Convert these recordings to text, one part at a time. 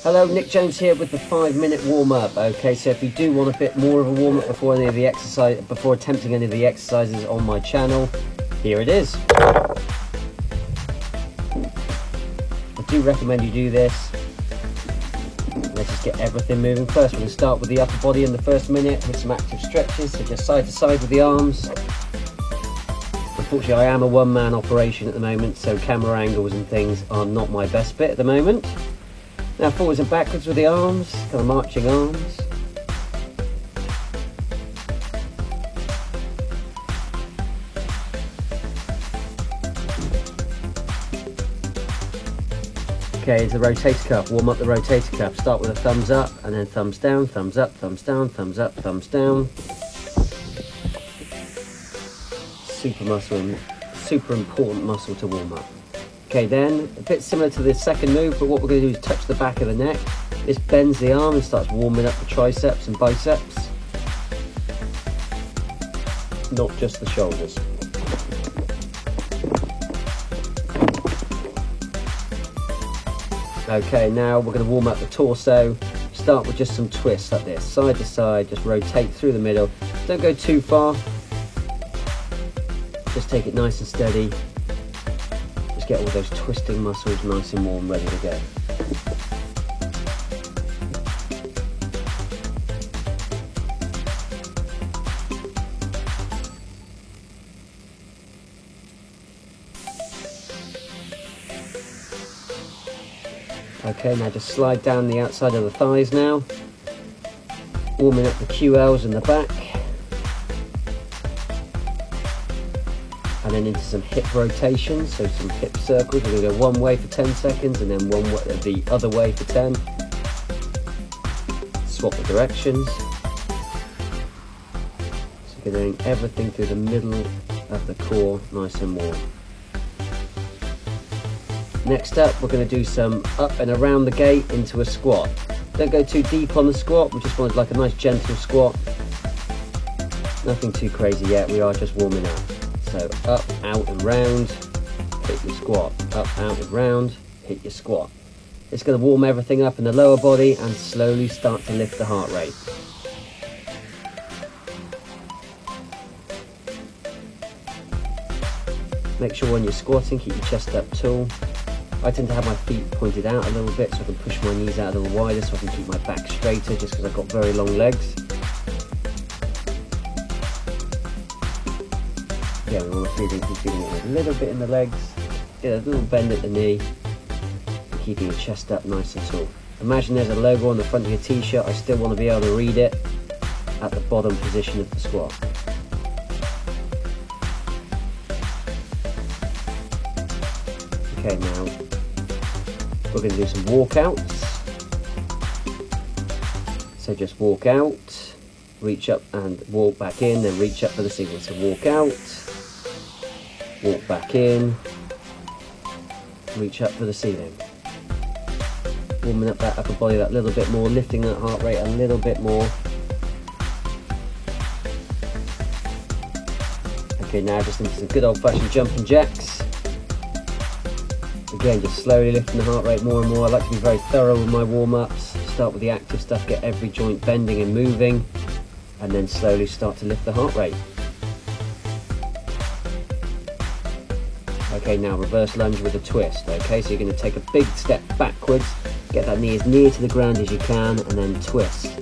Hello, Nick Jones here with the 5-minute warm-up. Okay, so if you do want a bit more of a warm-up before attempting any of the exercises on my channel, here it is. I do recommend you do this. Let's just get everything moving. First, we're going to start with the upper body in the first minute with some active stretches, so just side to side with the arms. Unfortunately, I am a one-man operation at the moment, so camera angles and things are not my best bit at the moment. Now forwards and backwards with the arms, kind of marching arms. Okay, into the rotator cuff. Warm up the rotator cuff. Start with a thumbs up and then thumbs down, thumbs up, thumbs down, thumbs up, thumbs down. Super important muscle to warm up. Okay, then a bit similar to the second move, but what we're going to do is touch the back of the neck. This bends the arm and starts warming up the triceps and biceps, not just the shoulders. Okay, now we're going to warm up the torso. Start with just some twists like this, side to side, just rotate through the middle. Don't go too far, just take it nice and steady. Get all those twisting muscles nice and warm, ready to go. Okay, now just slide down the outside of the thighs now, warming up the QLs in the back. And then into some hip rotations, so some hip circles. We're going to go one way for 10 seconds and then the other way for 10. Swap the directions. So we're doing everything through the middle of the core, nice and warm. Next up, we're going to do some up and around the gate into a squat. Don't go too deep on the squat, we just want like a nice gentle squat. Nothing too crazy yet, we are just warming up. So up, out and round, hit your squat. Up, out and round, hit your squat. It's going to warm everything up in the lower body and slowly start to lift the heart rate. Make sure when you're squatting, keep your chest up tall. I tend to have my feet pointed out a little bit so I can push my knees out a little wider so I can keep my back straighter just because I've got very long legs. Yeah, we want to keep feeling it a little bit in the legs, get a little bend at the knee, and keeping your chest up nice and tall. Imagine there's a logo on the front of your t-shirt, I still want to be able to read it at the bottom position of the squat. Okay, now we're going to do some walkouts. So just walk out, reach up and walk back in, then reach up for the single. So walk out, walk back in, reach up for the ceiling. Warming up that upper body that little bit more, lifting that heart rate a little bit more. Okay, now just into some good old-fashioned jumping jacks. Again, just slowly lifting the heart rate more and more. I like to be very thorough with my warm-ups. Start with the active stuff, get every joint bending and moving, and then slowly start to lift the heart rate. Okay, now reverse lunge with a twist. Okay, so you're going to take a big step backwards, get that knee as near to the ground as you can, and then twist.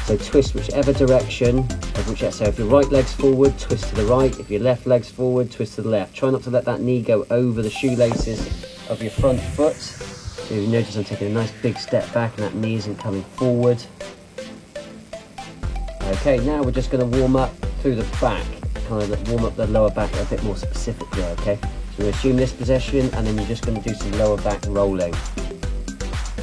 So twist whichever direction, so if your right leg's forward, twist to the right. If your left leg's forward, twist to the left. Try not to let that knee go over the shoelaces of your front foot. So you notice I'm taking a nice big step back and that knee isn't coming forward. Okay, now we're just going to warm up through the back, kind of warm up the lower back a bit more specifically, okay? So we're going to assume this position and then you're just going to do some lower back rolling.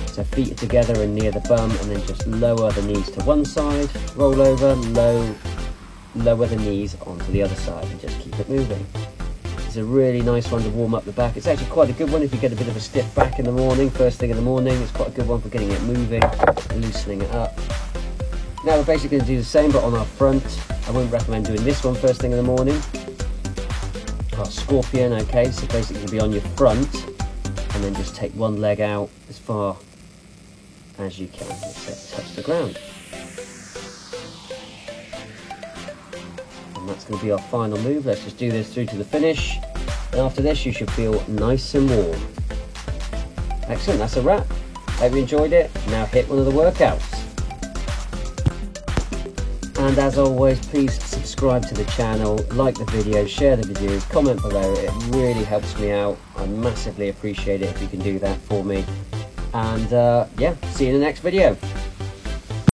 So feet are together and near the bum and then just lower the knees to one side, roll over, lower the knees onto the other side and just keep it moving. It's a really nice one to warm up the back. It's actually quite a good one if you get a bit of a stiff back in the morning, first thing in the morning. It's quite a good one for getting it moving, loosening it up. Now we're basically going to do the same but on our front. I wouldn't recommend doing this one first thing in the morning. Our scorpion, okay, so basically you'll be on your front and then just take one leg out as far as you can. Let's touch the ground. And that's going to be our final move. Let's just do this through to the finish. And after this, you should feel nice and warm. Excellent, that's a wrap. Hope you enjoyed it. Now hit one of the workouts. And as always, please subscribe to the channel, like the video, share the video, comment below. It really helps me out. I massively appreciate it if you can do that for me. And yeah, see you in the next video.